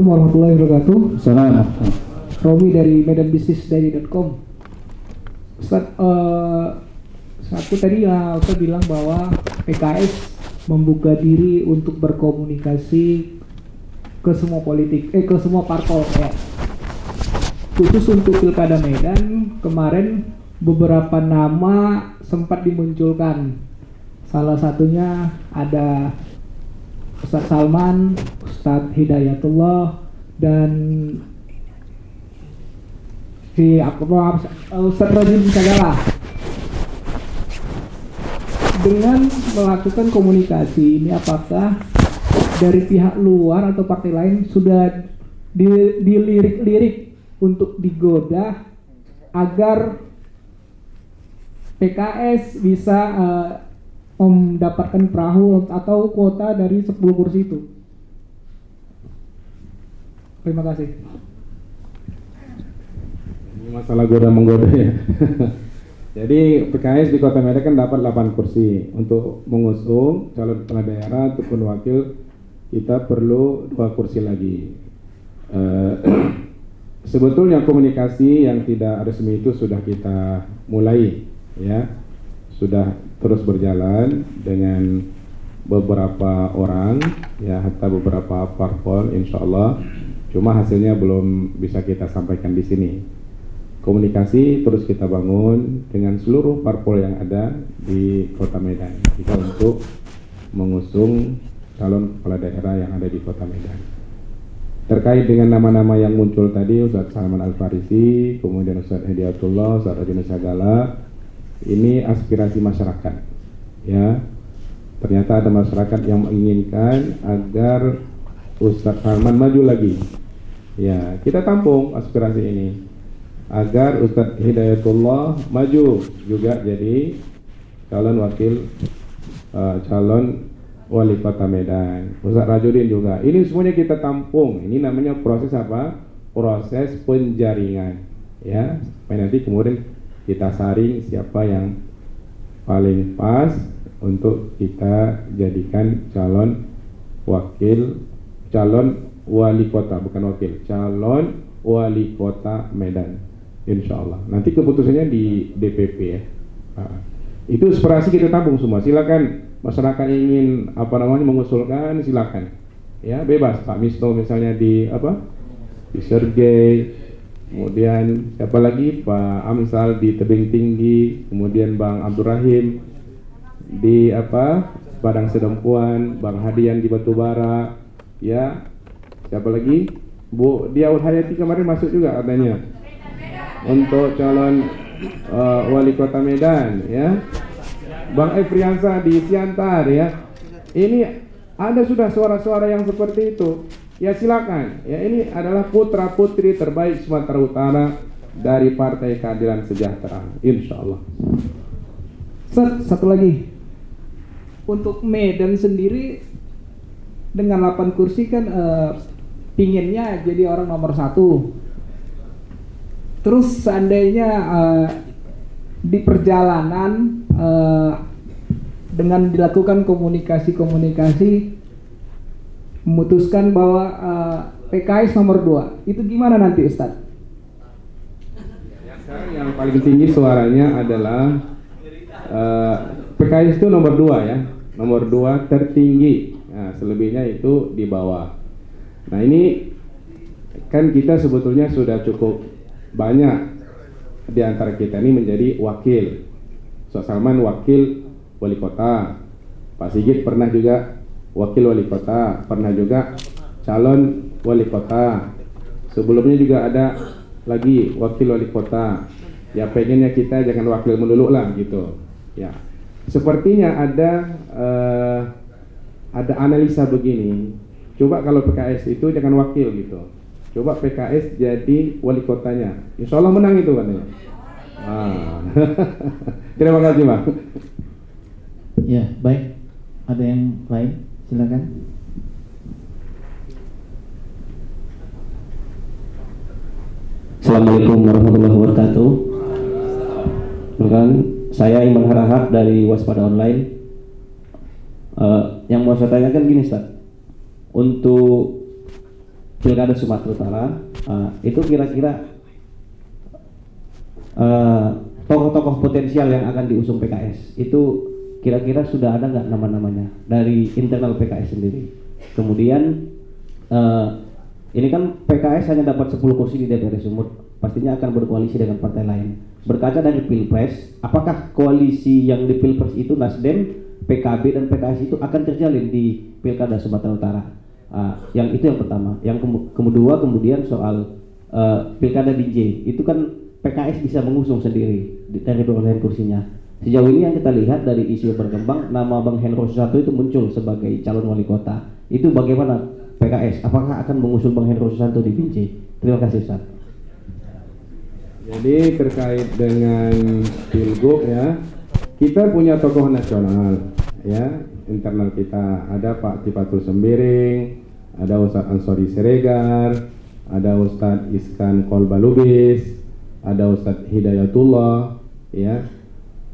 Assalamualaikum warahmatullahi wabarakatuh. Assalamualaikum. Romi dari medanbusinessdiary.com. Ustaz, satu tadi Ustaz bilang bahwa PKS membuka diri untuk berkomunikasi ke semua ke semua parpol ya. Khusus untuk Pilkada Medan, kemarin beberapa nama sempat dimunculkan. Salah satunya ada Ustadz Salman, Ustadz Hidayatullah, dan Ustadz Rajin Sagala. Dengan melakukan komunikasi ini, apakah dari pihak luar atau partai lain sudah dilirik-lirik untuk digoda agar PKS bisa mendapatkan perahu atau kuota dari 10 kursi itu? Terima kasih. Ini masalah goda-menggoda ya. Jadi PKS di Kota Medan kan dapat 8 kursi. Untuk mengusung calon kepala daerah ataupun wakil, kita perlu 2 kursi lagi. Sebetulnya komunikasi yang tidak resmi itu sudah kita mulai ya. Sudah terus berjalan dengan beberapa orang ya, hatta beberapa parpol insyaallah. Cuma hasilnya belum bisa kita sampaikan di sini. Komunikasi terus kita bangun dengan seluruh parpol yang ada di Kota Medan kita untuk mengusung calon kepala daerah yang ada di Kota Medan. Terkait dengan nama-nama yang muncul tadi, Ustadz Salman Al-Farisi, kemudian Ustadz Hidayatullah, Ustadz Rajin Sagala, ini aspirasi masyarakat ya. Ternyata ada masyarakat yang menginginkan agar Ustadz Salman maju lagi ya. Kita tampung aspirasi ini agar Ustadz Hidayatullah maju juga jadi calon wakil calon wali kota Medan, Ustadz Rajudin juga. Ini semuanya kita tampung. Ini namanya proses apa? Proses penjaringan ya. Supaya nanti kemudian kita saring siapa yang paling pas untuk kita jadikan calon wali kota, bukan wakil, calon wali kota Medan insyaallah. Nanti keputusannya di DPP ya. Itu aspirasi kita tampung semua. Silakan masyarakat ingin mengusulkan, silakan ya, bebas. Pak Misto misalnya di Sergei, kemudian siapa lagi, Pak Amsal di Tebing Tinggi, kemudian Bang Abdurrahim di Padang Sedempuan, Bang Hadian di Batubara ya, siapa lagi, Bu Diaul Hayati kemarin masuk juga katanya untuk calon wali kota Medan ya, Bang Efriansa di Siantar ya. Ini ada sudah suara-suara yang seperti itu ya, silakan ya. Ini adalah putra putri terbaik Sumatera Utara dari Partai Keadilan Sejahtera insyaallah. Satu lagi, untuk Medan sendiri dengan 8 kursi kan pinginnya jadi orang nomor 1. Terus seandainya di perjalanan dengan dilakukan komunikasi memutuskan bahwa PKS nomor 2, itu gimana nanti Ustadz? Sekarang yang paling tinggi suaranya adalah PKS itu nomor 2 ya, nomor 2 tertinggi. Nah, selebihnya itu di bawah. Nah, ini kan kita sebetulnya sudah cukup banyak di antara kita ini menjadi wakil. Ustadz Salman wakil wali kota, Pak Sigit pernah juga wakil wali kota, pernah juga calon wali kota. Sebelumnya juga ada lagi wakil wali kota. Ya pengennya kita jangan wakil melulu lah gitu. Ya, sepertinya ada analisa begini. Coba kalau PKS itu jangan wakil gitu. Coba PKS jadi wali kotanya. Insya Allah menang itu katanya. Terima kasih Pak. Ya baik. Ada yang lain? Silakan. Assalamualaikum warahmatullahi wabarakatuh. Saya Iman Harahap dari Waspada Online. Yang mau saya tanyakan gini Ustaz, untuk Pilkada Sumatera Utara, itu kira-kira tokoh-tokoh potensial yang akan diusung PKS itu kira-kira sudah ada nggak nama-namanya dari internal PKS sendiri? Kemudian ini kan PKS hanya dapat 10 kursi di DPR Sumut, pastinya akan berkoalisi dengan partai lain. Berkaca dari Pilpres, apakah koalisi yang di Pilpres itu Nasdem, PKB dan PKS itu akan terjalin di Pilkada Sumatera Utara? Yang itu yang pertama. Yang kedua kemudian soal Pilkada DJ, itu kan PKS bisa mengusung sendiri dari perolehan kursinya. Sejauh ini yang kita lihat dari isu yang berkembang, nama Bang Hendro Susanto itu muncul sebagai calon wali kota. Itu bagaimana PKS? Apakah akan mengusung Bang Hendro Susanto di BJ? Terima kasih, Ustaz. Jadi terkait dengan Pilgub ya, kita punya tokoh nasional ya, internal kita ada Pak Tifatul Sembiring, ada Ustadz Ansori Siregar, ada Ustadz Iskan Kolbalubis, ada Ustadz Hidayatullah ya.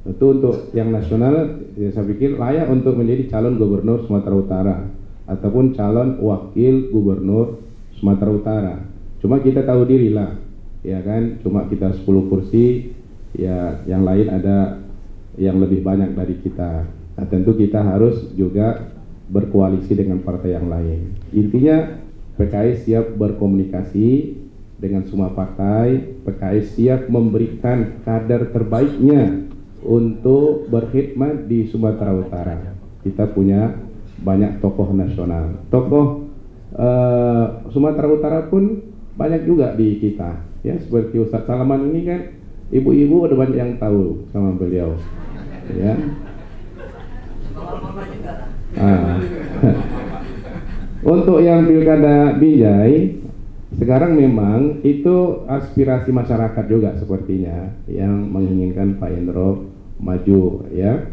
Itu untuk yang nasional ya, saya pikir layak untuk menjadi calon gubernur Sumatera Utara ataupun calon wakil gubernur Sumatera Utara. Cuma kita tahu diri lah, ya kan, cuma kita 10 kursi, ya yang lain ada yang lebih banyak dari kita. Nah, tentu kita harus juga berkoalisi dengan partai yang lain. Intinya PKS siap berkomunikasi dengan semua partai, PKS siap memberikan kader terbaiknya untuk berkhidmat di Sumatera Utara. Kita punya banyak tokoh nasional, tokoh Sumatera Utara pun banyak juga di kita, ya seperti Ustadz Salaman ini kan, ibu-ibu udah banyak yang tahu sama beliau, ya. Untuk yang Pilkada Binjai, sekarang memang itu aspirasi masyarakat juga sepertinya yang menginginkan Pak Hendro maju, ya.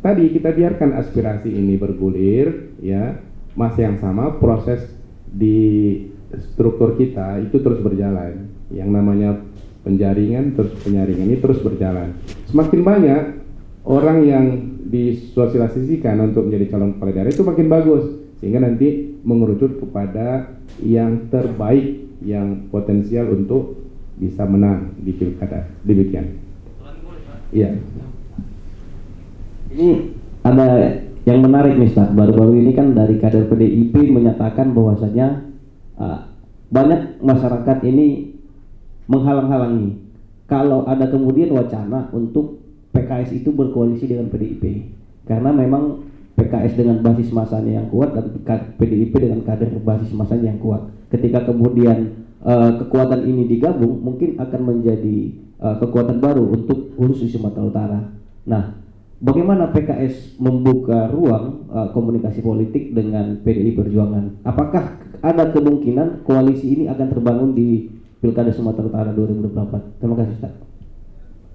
Tadi kita biarkan aspirasi ini bergulir, ya, masih yang sama proses di struktur kita itu terus berjalan. Yang namanya penjaringan terus penyaringan ini terus berjalan. Semakin banyak orang yang disosialisasikan untuk menjadi calon kepala daerah itu makin bagus, sehingga nanti mengerucut kepada yang terbaik yang potensial untuk bisa menang di pilkada. Demikian. Iya. Ini ada yang menarik nih, Ustaz. Baru-baru ini kan dari kader PDIP menyatakan bahwasanya banyak masyarakat ini menghalang-halangi kalau ada kemudian wacana untuk PKS itu berkoalisi dengan PDIP, karena memang PKS dengan basis masanya yang kuat dan PDIP dengan kader basis masanya yang kuat. Ketika kemudian kekuatan ini digabung, mungkin akan menjadi kekuatan baru untuk khusus di Sumatera Utara. Nah, bagaimana PKS membuka ruang komunikasi politik dengan PDI Perjuangan? Apakah ada kemungkinan koalisi ini akan terbangun di Pilkada Sumatera Utara 2024? Terima kasih, Ustaz.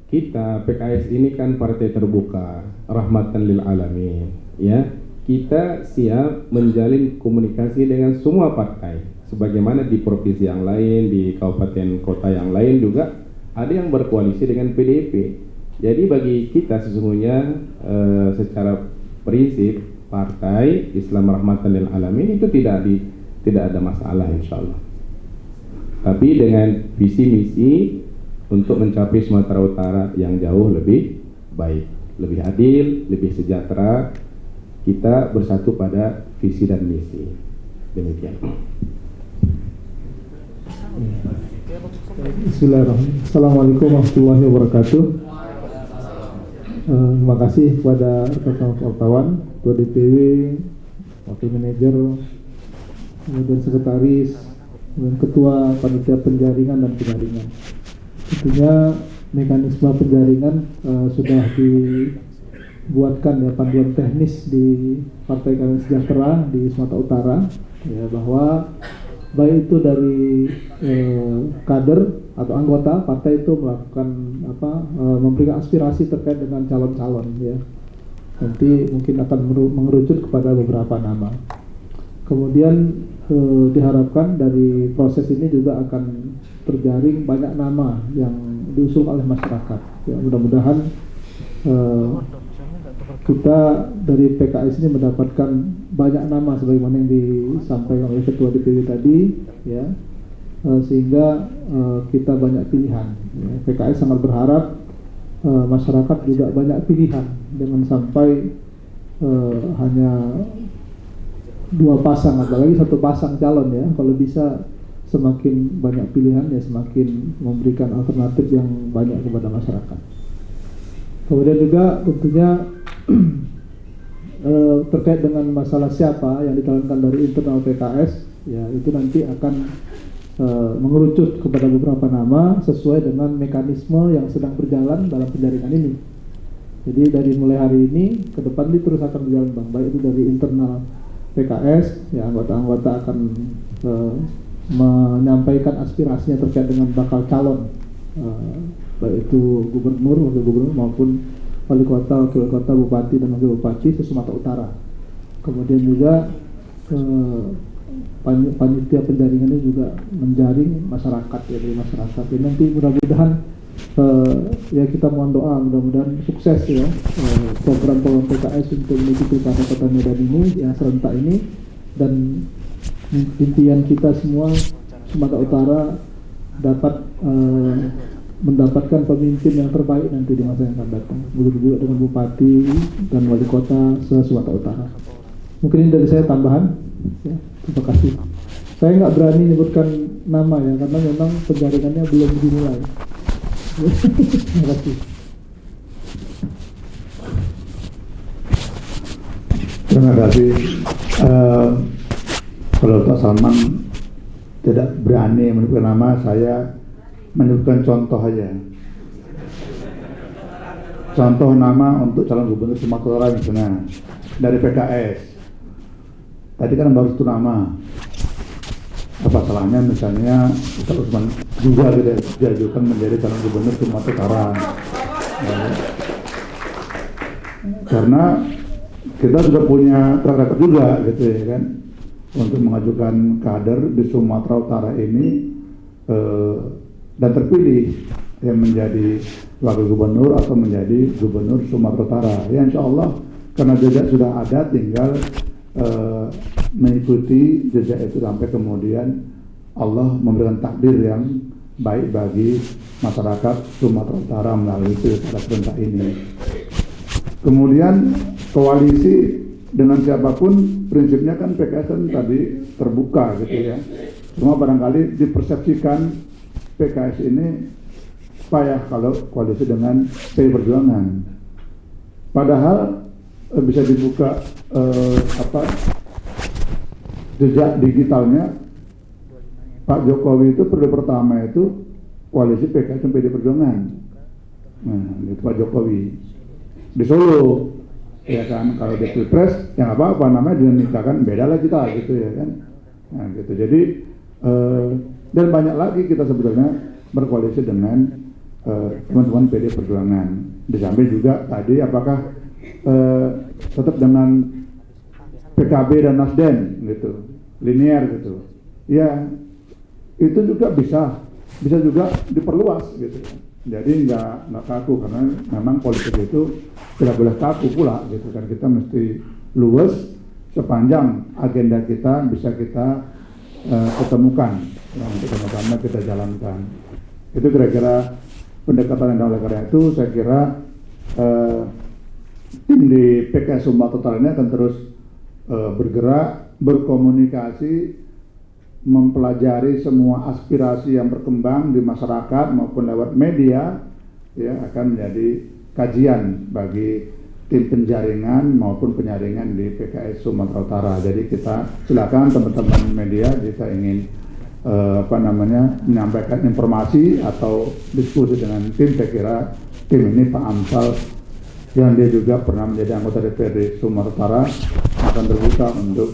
Kita PKS ini kan partai terbuka, rahmatan lil alamin, ya. Kita siap menjalin komunikasi dengan semua partai, sebagaimana di provinsi yang lain, di kabupaten kota yang lain juga ada yang berkoalisi dengan PDIP. Jadi bagi kita sesungguhnya secara prinsip partai Islam rahmatan lil alamin itu tidak ada masalah, insyaallah. Tapi dengan visi misi untuk mencapai Sumatera Utara yang jauh lebih baik, lebih adil, lebih sejahtera, kita bersatu pada visi dan misi. Demikian. Bismillahirrahmanirrahim. Assalamualaikum warahmatullahi wabarakatuh. Terima kasih kepada rekan wartawan, Ketua DPW, Wakil Manajer, kemudian Sekretaris, kemudian Ketua Panitia Penjaringan dan Penyaringan. Tentunya mekanisme penjaringan sudah dibuatkan ya panduan teknis di Partai Keadilan Sejahtera di Sumatera Utara, ya, bahwa baik itu dari kader atau anggota partai itu melakukan memberikan aspirasi terkait dengan calon-calon, ya. Nanti mungkin akan mengerucut kepada beberapa nama. Kemudian diharapkan dari proses ini juga akan terjaring banyak nama yang diusung oleh masyarakat. Ya, mudah-mudahan kita dari PKS ini mendapatkan banyak nama sebagaimana yang disampaikan oleh Ketua DPW tadi, ya, sehingga kita banyak pilihan. Ya. PKS sangat berharap masyarakat juga banyak pilihan, jangan sampai hanya 2 pasang, apalagi 1 pasang calon ya. Kalau bisa semakin banyak pilihan ya semakin memberikan alternatif yang banyak kepada masyarakat. Kemudian juga tentunya terkait dengan masalah siapa yang dicalonkan dari internal PKS, ya itu nanti akan mengerucut kepada beberapa nama sesuai dengan mekanisme yang sedang berjalan dalam penjaringan ini. Jadi dari mulai hari ini ke depan ini terus akan berjalan, Bang, baik itu dari internal PKS, ya anggota-anggota akan menyampaikan aspirasinya terkait dengan bakal calon, baik itu gubernur, wakil gubernur maupun wali kota, wakil kota, bupati dan wakil bupati se-Sumatera Utara. Kemudian juga panitia penjaringannya juga menjaring masyarakat, ya dari masyarakat. Jadi nanti mudah-mudahan ya kita mohon doa, mudah-mudahan sukses ya program PKS untuk menuju Pilkada Kota Medan ini yang serentak ini, dan impian kita semua Sumatera Utara dapat mendapatkan pemimpin yang terbaik nanti di masa yang akan datang, begitu juga dengan bupati dan wali kota se-Sumatera Utara. Mungkin ini dari saya tambahan ya, terima kasih. Saya nggak berani menyebutkan nama ya, karena memang penjaringannya belum dimulai. Terima kasih. Terima kasih. Kalau Pak Salman tidak berani menyebutkan nama, saya menyebutkan contoh aja. Contoh nama untuk calon gubernur Sumatera Utara misalnya dari PKS. Tadi kan baru 1 nama. Apa salahnya misalnya Ustaz Usman juga diajukan menjadi calon gubernur Sumatera Utara, ya. Karena kita sudah punya track record juga gitu ya kan, untuk mengajukan kader di Sumatera Utara ini dan terpilih yang menjadi wakil gubernur atau menjadi gubernur Sumatera Utara. Ya insya Allah karena jejak sudah ada, tinggal mengikuti jejak itu sampai kemudian Allah memberikan takdir yang baik bagi masyarakat Sumatera Utara melalui pilkada serentak ini. Kemudian koalisi dengan siapapun prinsipnya kan PKS kan tadi terbuka gitu ya. Cuma barangkali dipersepsikan PKS ini payah kalau koalisi dengan PDI Perjuangan. Padahal bisa dibuka jejak digitalnya Pak Jokowi itu periode pertama itu koalisi PKS dan PDI Perjuangan. Nah, itu Pak Jokowi di Solo, ya kan. Kalau di Pilpres ya nggak apa-apa, namanya dinamikakan beda lah kita gitu ya kan. Nah gitu. Jadi dan banyak lagi kita sebetulnya berkoalisi dengan teman-teman PDI Perjuangan. Di samping juga tadi apakah tetap dengan PKB dan Nasdem gitu, linear gitu. Ya itu juga bisa juga diperluas gitu. Jadi nggak kaku, karena memang politik itu tidak boleh kaku pula gitu kan. Kita mesti luwes sepanjang agenda kita bisa kita ketemukan yang untuk sama-sama kita jalankan. Itu kira-kira pendekatan yang oleh karena itu saya kira tim di PKS Sumatera Utara ini akan terus bergerak, berkomunikasi, mempelajari semua aspirasi yang berkembang di masyarakat maupun lewat media, ya akan menjadi kajian bagi tim penjaringan maupun penyaringan di PKS Sumatera Utara. Jadi kita silakan teman-teman media jika ingin menyampaikan informasi atau diskusi dengan tim. Saya kira tim ini Pak Amsal yang dia juga pernah menjadi anggota DPRD Sumatera Utara akan terbuka untuk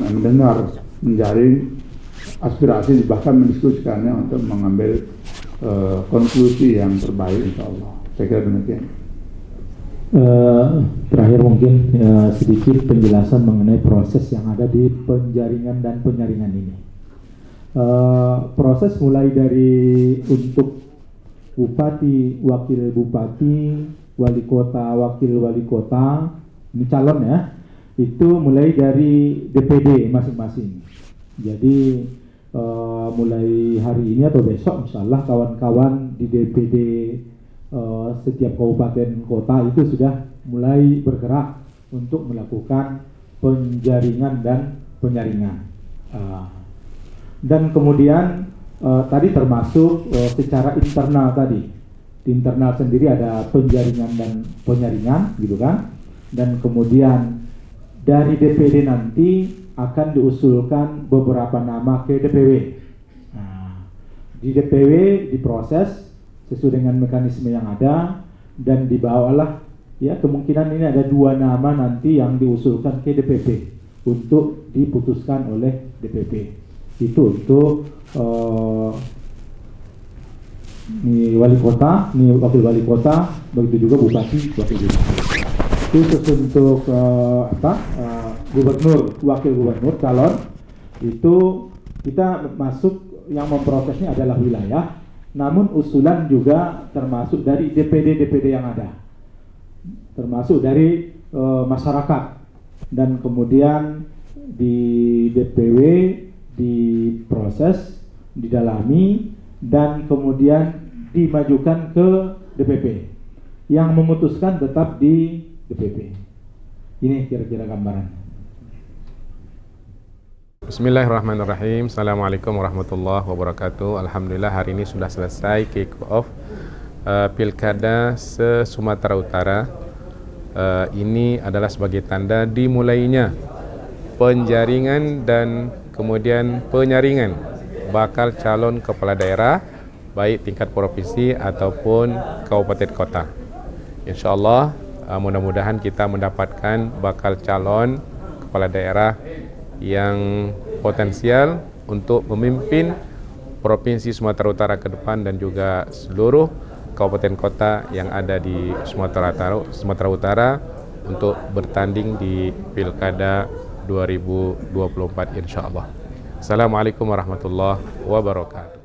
mendengar, menjaring aspirasi, bahkan mendiskusikannya untuk mengambil konklusi yang terbaik insya Allah. Saya kira demikian. Terakhir mungkin sedikit penjelasan mengenai proses yang ada di penjaringan dan penyaringan ini. Proses mulai dari untuk bupati, wakil bupati, wali kota, wakil wali kota, ini calon ya, itu mulai dari DPD masing-masing. Jadi mulai hari ini atau besok insyaallah kawan-kawan di DPD setiap kabupaten kota itu sudah mulai bergerak untuk melakukan penjaringan dan penyaringan. Dan kemudian tadi termasuk secara internal tadi. Di internal sendiri ada penjaringan dan penyaringan gitu kan. Dan kemudian dari DPD nanti akan diusulkan beberapa nama ke DPW. Nah, di DPW diproses sesuai dengan mekanisme yang ada dan dibawalah ya, kemungkinan ini ada 2 nama nanti yang diusulkan ke DPP untuk diputuskan oleh DPP. Itu untuk ini wali kota, ini wakil wali kota, begitu juga bupati, wakil bupati. Khusus untuk gubernur, wakil gubernur calon itu kita masuk yang memprosesnya adalah wilayah, namun usulan juga termasuk dari DPD yang ada, termasuk dari masyarakat, dan kemudian di DPW diproses, didalami, dan kemudian dimajukan ke DPP. Yang memutuskan tetap di DPP. Ini kira-kira gambaran. Bismillahirrahmanirrahim. Assalamualaikum warahmatullahi wabarakatuh. Alhamdulillah hari ini sudah selesai kick off Pilkada se-Sumatera Utara. Ini adalah sebagai tanda dimulainya penjaringan dan kemudian penyaringan bakal calon kepala daerah baik tingkat provinsi ataupun kabupaten kota. Insyaallah mudah-mudahan kita mendapatkan bakal calon kepala daerah yang potensial untuk memimpin Provinsi Sumatera Utara ke depan dan juga seluruh kabupaten kota yang ada di Sumatera Utara untuk bertanding di Pilkada 2024 insyaallah. Assalamualaikum warahmatullahi wabarakatuh.